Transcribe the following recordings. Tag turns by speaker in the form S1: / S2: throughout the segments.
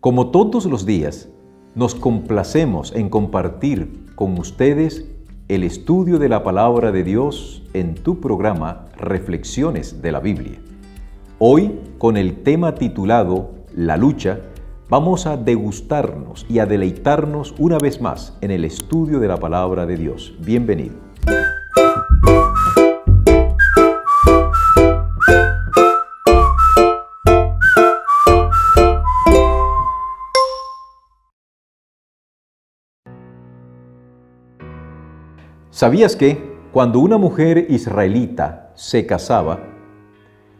S1: Como todos los días, nos complacemos en compartir con ustedes el estudio de la Palabra de Dios en tu programa Reflexiones de la Biblia. Hoy, con el tema titulado La lucha, vamos a degustarnos y a deleitarnos una vez más en el estudio de la Palabra de Dios. Bienvenido. ¿Sabías que cuando una mujer israelita se casaba,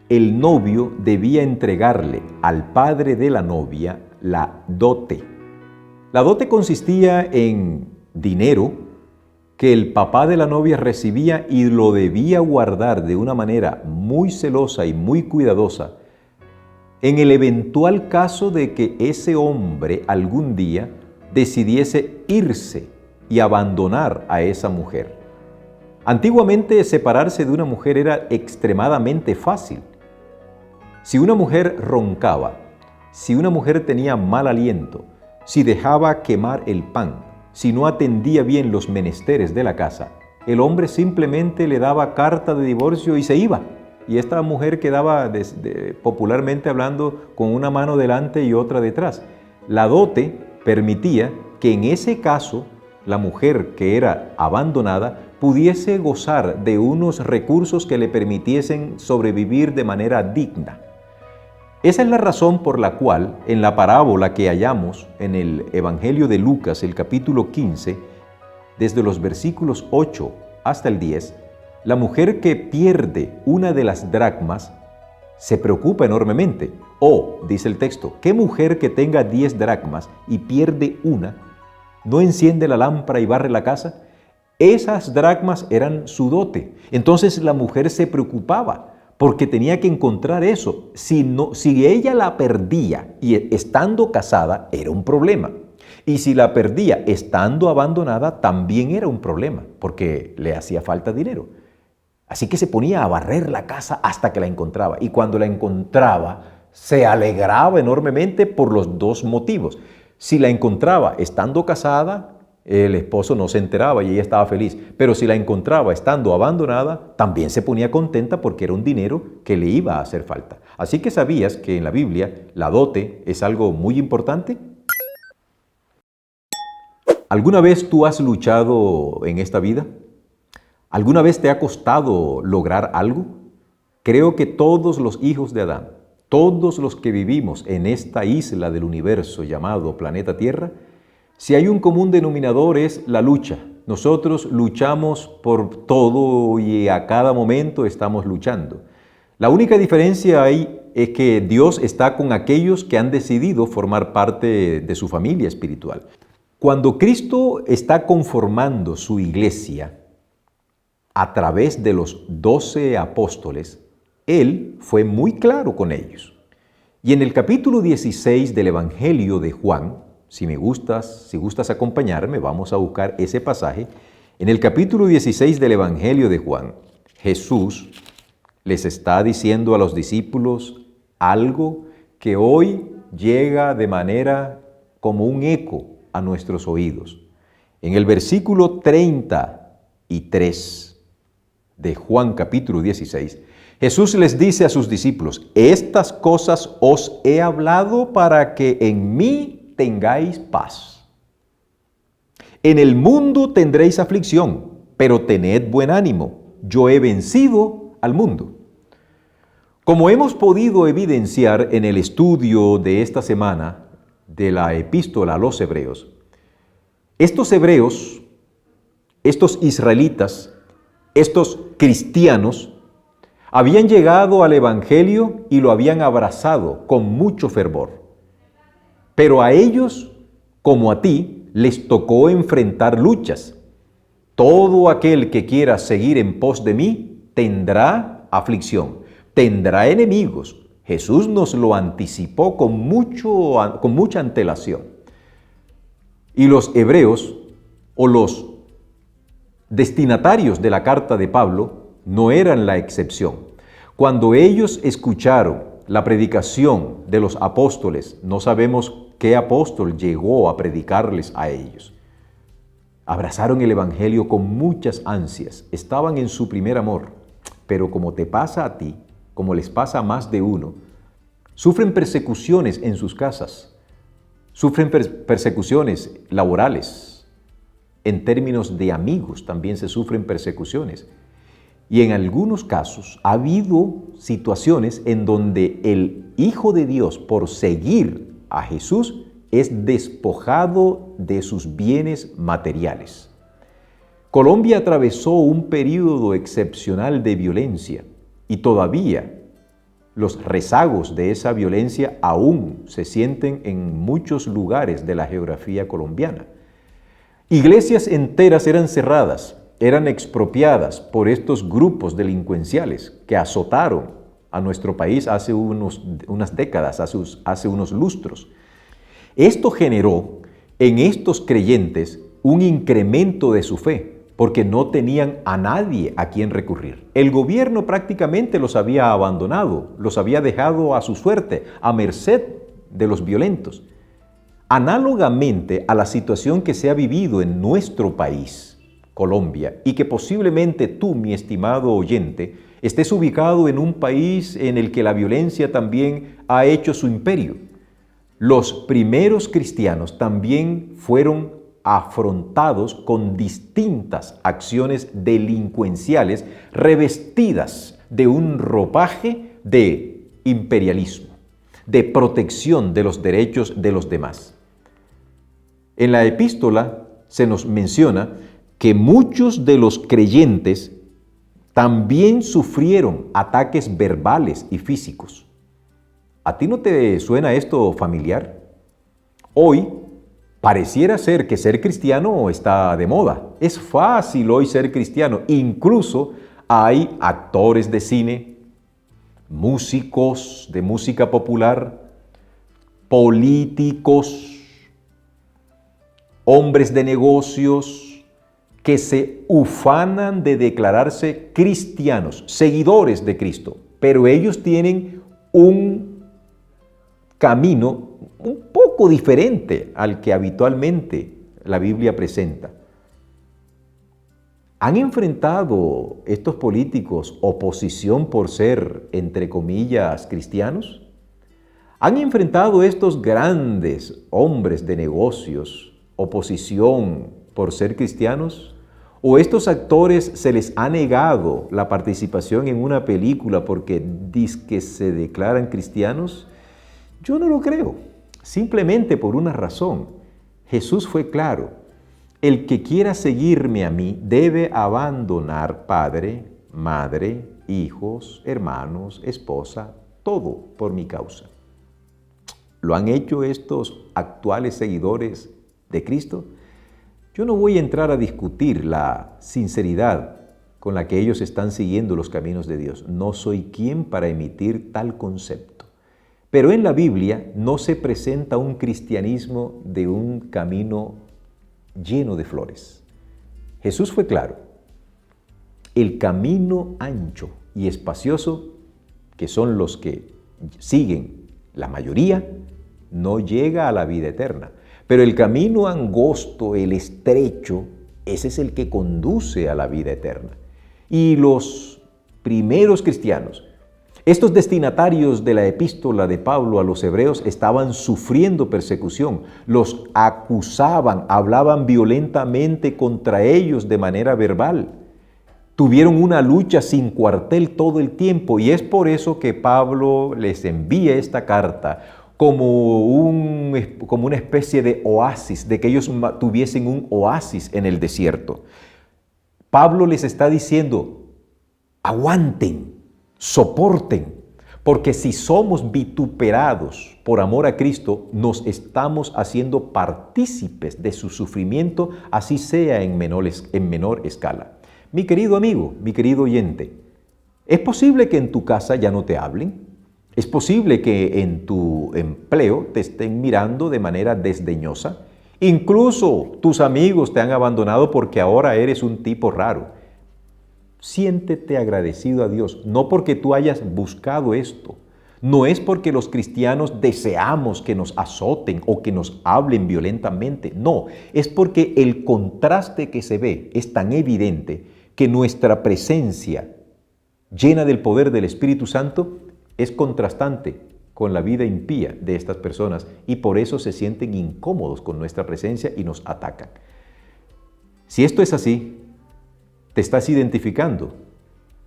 S1: el novio debía entregarle al padre de la novia la dote? La dote consistía en dinero que el papá de la novia recibía y lo debía guardar de una manera muy celosa y muy cuidadosa en el eventual caso de que ese hombre algún día decidiese irse y abandonar a esa mujer. Antiguamente, separarse de una mujer era extremadamente fácil. Si una mujer roncaba, si una mujer tenía mal aliento, si dejaba quemar el pan, si no atendía bien los menesteres de la casa, el hombre simplemente le daba carta de divorcio y se iba. Y esta mujer quedaba, popularmente hablando, con una mano delante y otra detrás. La dote permitía que en ese caso la mujer que era abandonada pudiese gozar de unos recursos que le permitiesen sobrevivir de manera digna. Esa es la razón por la cual en la parábola que hallamos en el Evangelio de Lucas, el capítulo 15, desde los versículos 8 hasta el 10, la mujer que pierde una de las dracmas se preocupa enormemente. Dice el texto, ¿qué mujer que tenga 10 dracmas y pierde una, no enciende la lámpara y barre la casa? Esas dracmas eran su dote. Entonces la mujer se preocupaba porque tenía que encontrar eso. Si ella la perdía y estando casada, era un problema. Y si la perdía estando abandonada, también era un problema, porque le hacía falta dinero. Así que se ponía a barrer la casa hasta que la encontraba. Y cuando la encontraba, se alegraba enormemente por los dos motivos. Si la encontraba estando casada, el esposo no se enteraba y ella estaba feliz. Pero si la encontraba estando abandonada, también se ponía contenta porque era un dinero que le iba a hacer falta. Así que ¿sabías que en la Biblia la dote es algo muy importante? ¿Alguna vez tú has luchado en esta vida? ¿Alguna vez te ha costado lograr algo? Creo que todos los hijos de Adán, todos los que vivimos en esta isla del universo llamado planeta Tierra, si hay un común denominador es la lucha. Nosotros luchamos por todo y a cada momento estamos luchando. La única diferencia ahí es que Dios está con aquellos que han decidido formar parte de su familia espiritual. Cuando Cristo está conformando su iglesia a través de los 12 apóstoles, Él fue muy claro con ellos. Y en el capítulo 16 del Evangelio de Juan, si gustas acompañarme, vamos a buscar ese pasaje. En el capítulo 16 del Evangelio de Juan, Jesús les está diciendo a los discípulos algo que hoy llega de manera como un eco a nuestros oídos. En el versículo 33 de Juan capítulo 16, Jesús les dice a sus discípulos, estas cosas os he hablado para que en mí tengáis paz. En el mundo tendréis aflicción, pero tened buen ánimo, yo he vencido al mundo. Como hemos podido evidenciar en el estudio de esta semana de la epístola a los Hebreos, estos hebreos, estos israelitas, estos cristianos, habían llegado al Evangelio y lo habían abrazado con mucho fervor. Pero a ellos, como a ti, les tocó enfrentar luchas. Todo aquel que quiera seguir en pos de mí tendrá aflicción, tendrá enemigos. Jesús nos lo anticipó con mucha antelación. Y los hebreos, o los destinatarios de la carta de Pablo, no eran la excepción. Cuando ellos escucharon la predicación de los apóstoles, no sabemos qué apóstol llegó a predicarles a ellos. Abrazaron el Evangelio con muchas ansias, estaban en su primer amor, pero como te pasa a ti, como les pasa a más de uno, sufren persecuciones en sus casas, sufren persecuciones laborales, en términos de amigos también se sufren persecuciones. Y en algunos casos ha habido situaciones en donde el Hijo de Dios, por seguir a Jesús, es despojado de sus bienes materiales. Colombia atravesó un período excepcional de violencia y todavía los rezagos de esa violencia aún se sienten en muchos lugares de la geografía colombiana. Iglesias enteras eran cerradas, eran expropiadas por estos grupos delincuenciales que azotaron a nuestro país hace unas décadas, hace unos lustros. Esto generó en estos creyentes un incremento de su fe, porque no tenían a nadie a quien recurrir. El gobierno prácticamente los había abandonado, los había dejado a su suerte, a merced de los violentos. Análogamente a la situación que se ha vivido en nuestro país, Colombia, y que posiblemente tú, mi estimado oyente, estés ubicado en un país en el que la violencia también ha hecho su imperio. Los primeros cristianos también fueron afrontados con distintas acciones delincuenciales revestidas de un ropaje de imperialismo, de protección de los derechos de los demás. En la epístola se nos menciona que muchos de los creyentes también sufrieron ataques verbales y físicos. ¿A ti no te suena esto familiar? Hoy pareciera ser que ser cristiano está de moda. Es fácil hoy ser cristiano. Incluso hay actores de cine, músicos de música popular, políticos, hombres de negocios que se ufanan de declararse cristianos, seguidores de Cristo, pero ellos tienen un camino un poco diferente al que habitualmente la Biblia presenta. ¿Han enfrentado estos políticos oposición por ser, entre comillas, cristianos? ¿Han enfrentado estos grandes hombres de negocios oposición por ser cristianos? ¿O estos actores se les ha negado la participación en una película porque dizque se declaran cristianos? Yo no lo creo, simplemente por una razón. Jesús fue claro: el que quiera seguirme a mí debe abandonar padre, madre, hijos, hermanos, esposa, todo por mi causa. ¿Lo han hecho estos actuales seguidores de Cristo? Yo no voy a entrar a discutir la sinceridad con la que ellos están siguiendo los caminos de Dios. No soy quien para emitir tal concepto. Pero en la Biblia no se presenta un cristianismo de un camino lleno de flores. Jesús fue claro: el camino ancho y espacioso, que son los que siguen la mayoría, no llega a la vida eterna. Pero el camino angosto, el estrecho, ese es el que conduce a la vida eterna. Y los primeros cristianos, estos destinatarios de la epístola de Pablo a los hebreos, estaban sufriendo persecución. Los acusaban, hablaban violentamente contra ellos de manera verbal. Tuvieron una lucha sin cuartel todo el tiempo, y es por eso que Pablo les envía esta carta como una especie de oasis, de que ellos tuviesen un oasis en el desierto. Pablo les está diciendo: aguanten, soporten, porque si somos vituperados por amor a Cristo, nos estamos haciendo partícipes de su sufrimiento, así sea en menor escala. Mi querido amigo, mi querido oyente, ¿es posible que en tu casa ya no te hablen? ¿Es posible que en tu empleo te estén mirando de manera desdeñosa? Incluso tus amigos te han abandonado porque ahora eres un tipo raro. Siéntete agradecido a Dios, no porque tú hayas buscado esto, No es porque los cristianos deseamos que nos azoten o que nos hablen violentamente. No, es porque el contraste que se ve es tan evidente que nuestra presencia llena del poder del Espíritu Santo es contrastante con la vida impía de estas personas y por eso se sienten incómodos con nuestra presencia y nos atacan. Si esto es así, te estás identificando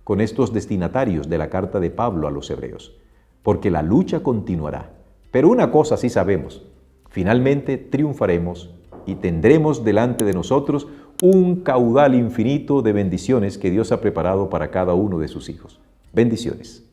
S1: con estos destinatarios de la carta de Pablo a los hebreos, porque la lucha continuará. Pero una cosa sí sabemos, finalmente triunfaremos y tendremos delante de nosotros un caudal infinito de bendiciones que Dios ha preparado para cada uno de sus hijos. Bendiciones.